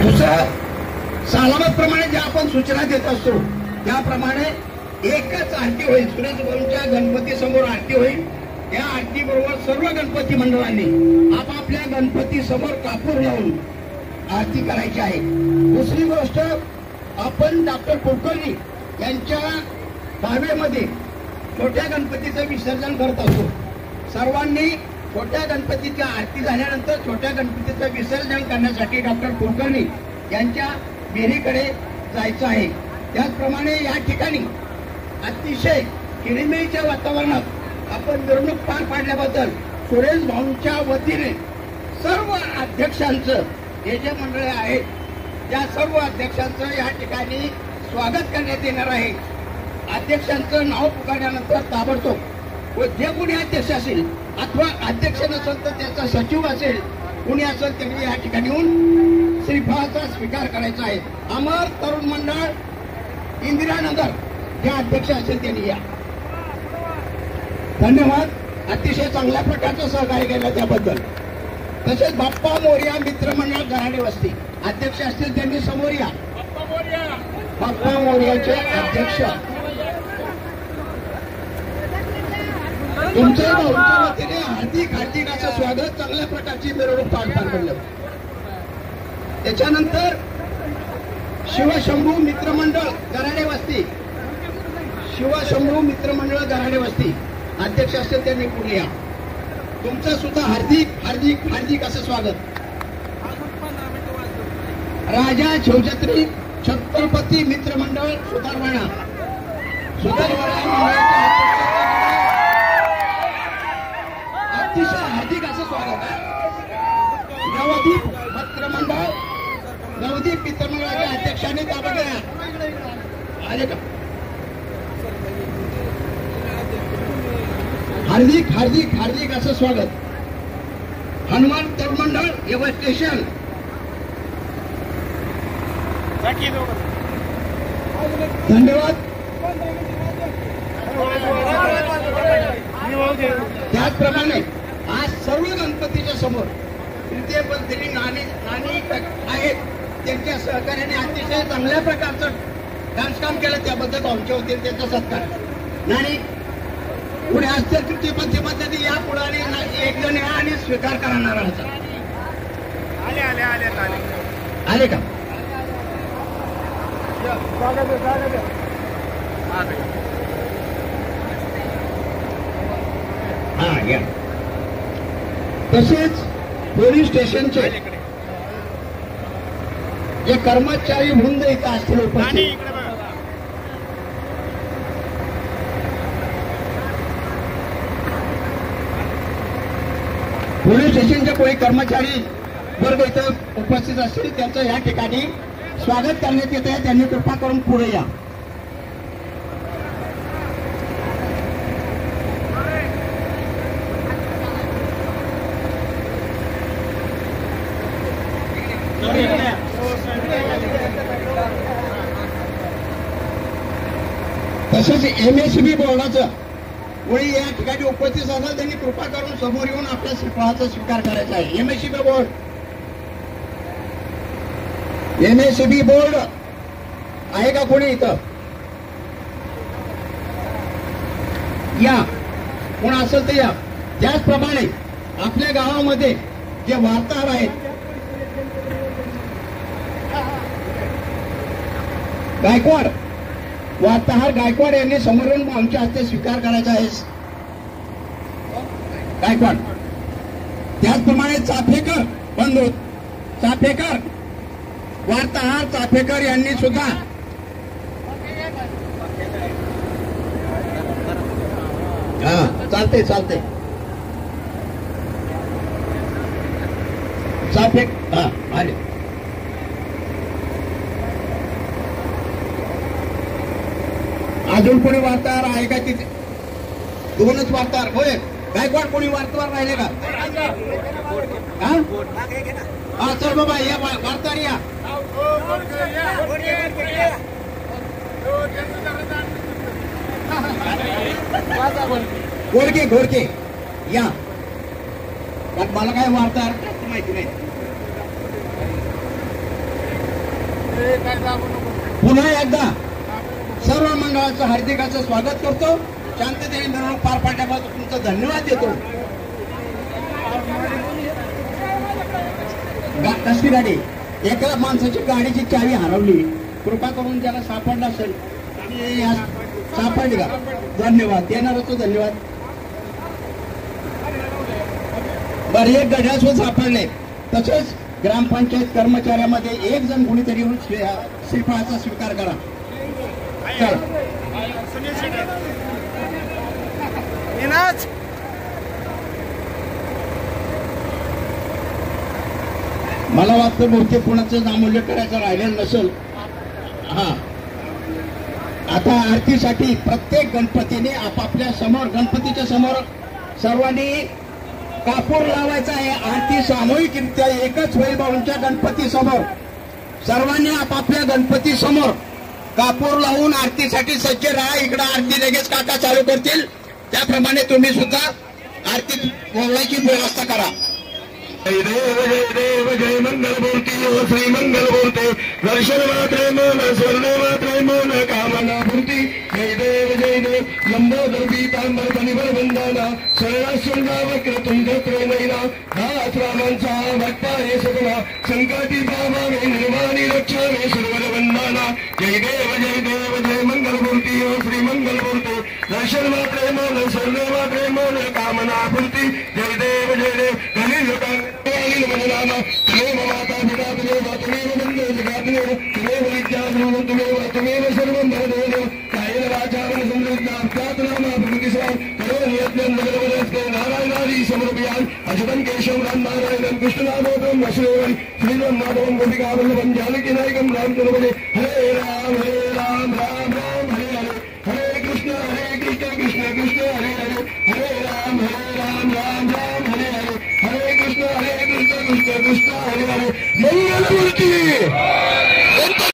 दुसरं, सालामतप्रमाणे ज्या आपण सूचना देत असतो त्याप्रमाणे एकच आरती होईल. सुरेश भाऊंच्या गणपती समोर आरती होईल. या आरती बरोबर सर्व गणपती मंडळांनी आपापल्या गणपती समोर कापूर लावून आरती करायची आहे. दुसरी गोष्ट, आपण डॉक्टर कुलकर्णी यांच्या भावेमध्ये छोट्या गणपतीचं विसर्जन करत असतो. सर्वांनी छोट्या गणपतीच्या आरती झाल्यानंतर छोट्या गणपतीचं विसर्जन करण्यासाठी डॉक्टर कुलकर्णी यांच्या विहिरीकडे जायचं आहे. त्याचप्रमाणे या ठिकाणी अतिशय किळीमेळीच्या वातावरणात आपण मिरवणूक पार पाडल्याबद्दल सुरेश भाऊंच्या वतीने सर्व अध्यक्षांचं, हे जे मंडळे आहेत त्या सर्व अध्यक्षांचं या ठिकाणी स्वागत करण्यात येणार आहे. अध्यक्षांचं नाव पुकारल्यानंतर ताबडतोब व जे कोणी अध्यक्ष असेल अथवा अध्यक्ष नसेल तर त्याचा सचिव असेल, कोणी असेल त्यांनी या ठिकाणी येऊन श्रीफळाचा स्वीकार करायचा आहे. अमर तरुण मंडळ इंदिरानगर जे अध्यक्ष असेल त्यांनी या. धन्यवाद. अतिशय चांगल्या प्रकारचं सहकार्य केलं त्याबद्दल. तसेच बाप्पा मोरया मित्रमंडळ गराडे वस्ती अध्यक्ष असतील त्यांनी समोर या. बाप्पा मोरयाचे अध्यक्ष तुमच्या भाऊंच्या वतीने हार्दिक असं स्वागत, चांगल्या प्रकारची मिरवणूक पार पडलं. त्याच्यानंतर शिवशंभू मित्रमंडळ गराडे वस्ती, शिवशंभू मित्रमंडळ गराडे वस्ती अध्यक्ष असतील त्यांनी पुढे या. तुमचं सुद्धा हार्दिक असं स्वागत. राजा शिवछत्री छत्रपती मित्रमंडळ सुतारवाडा मंडळाच्या अतिशय हार्दिक असं स्वागत आहे. नवदीप मित्रमंडळाच्या अध्यक्षांनी ताबडतोब आले का? हार्दिक असं स्वागत. हनुमान तरुण मंडळ यवत स्टेशन धन्यवाद. त्याचप्रमाणे आज सर्व गणपतीच्या समोर तृतीय पंथी नानी आहेत, त्यांच्या सहकार्याने अतिशय चांगल्या प्रकारचं डान्सकाम केलं. त्याबद्दल भाऊंच्या होते त्यांचा सत्कार. नानी पुढे असतील तृतीय पंथी पद्धती या पुढे एक जण या आणि स्वीकार करा नारळाचा. आले का? हा या. तसेच पोलीस स्टेशनचे जे कर्मचारी वृंद इथं असतील उपस्थित, पोलीस स्टेशनचे कोणी कर्मचारी वर्ग इथं उपस्थित असतील त्यांचं या ठिकाणी स्वागत करण्यात येत आहे. त्यांनी कृपा करून पुढे या. तसेच MSB बोर्डाचं कोणी या ठिकाणी उपस्थित असेल त्यांनी कृपा करून समोर येऊन आपल्या श्रीफळाचा स्वीकार करायचा आहे. MSB बोर्ड आहे का कोणी इथं? या, कोण असेल तर या. त्याचप्रमाणे आपल्या गावामध्ये जे वार्ताहर आहेत, वार्ताहर गायकवाड यांनी समोर येऊन आमच्या हस्ते स्वीकार करायचा आहे. गायकवाड. त्याचप्रमाणे चाफेकर बंधू, चाफेकर वार्ताहर चाफेकर यांनी सुद्धा चालते चाफेक आले. अजून कोणी वार्ताहर आहे का तिथे? दोनच वार्ताहर होय. गायकवाड कोणी वार्ताहर राहिले का? हा चल बाबा या वार्ताहर या. घोडके या. मला काय वार्ताहर माहिती नाही. पुन्हा एकदा सर्व मंडळाचं हार्दिकाचं स्वागत करतो. शांततेने मिरवणूक पार पाडल्याबद्दल तुमचा धन्यवाद देतो. कसली गाडी? एका माणसाची गाडीची चावी हरवली, कृपा करून त्याला सापडला असेल सापडली का? धन्यवाद देणार होतो. धन्यवाद. बरं, एक घड्याळ सुद्धा सापडले. तसेच ग्रामपंचायत कर्मचाऱ्यामध्ये एक जण कुणीतरी येऊन श्रीफळाचा स्वीकार करा. चला. मला वाटतं बहुतेक कोणाचं नामोल्लेख करायचं राहिलेलं नसेल. हा, आता आरतीसाठी प्रत्येक गणपतीने आपापल्या समोर, गणपतीच्या समोर सर्वांनी कापूर लावायचा आहे. आरती सामूहिकरित्या एकच होईल. भाऊंच्या गणपती समोर सर्वांनी आपापल्या गणपती समोर कापूर लावून आरतीसाठी सज्ज राहा. इकडं आरती लगेच काका चालू करतील, त्याप्रमाणे तुम्ही सुद्धा आरती बोलण्याची व्यवस्था करा. जय देव जय मंगल मूर्ती ओ श्री मंगल मूर्ती दर्शन मात्रे मन स्वर्णे मात्रे मन कामना पूर्ती. जय देव लंबोदर पीतांबर परिवर वंदना शरणाशृंगा वक्रतुंड त्रिनयना दास रामांचा भक्ता हे सगळा संकटी बाबा मे निर्माणी रक्षा मे सर्वर वंदना. जय देव जय मंगल मूर्ती ओ श्री मंगल मूर्ती दर्शन मात्रे मन स्वर्णे मात्रे मन कामना पूर्ती. जय देव गणेश नामा तुमेव माता पिता तुमेव तुमेव बंधू जगात्मेव तुमेव विद्याधरो तुमेव सर्वं भरदेव कायेन वाचा मनसंयुक्ता अध्यात्मनामा भक्तिस्वाम करोमि यज्ञं नगरवरस्ते नारायणादि समर्पयामि. अच्युतं केशवं राम नारायणं कृष्णनामोदं वसुदेवं श्रीराम माधवं गोपिकावल्लभं जानकीनायकं रामचन्द्रपदे. हरे राम राम राम हरे हरे. हरे कृष्ण कृष्ण कृष्ण हरे हरे. हरे राम राम राम हरे हरे. हरे कृष्ण कृष्ण कृष्ण हरे हरे. मंगलमूर्ती.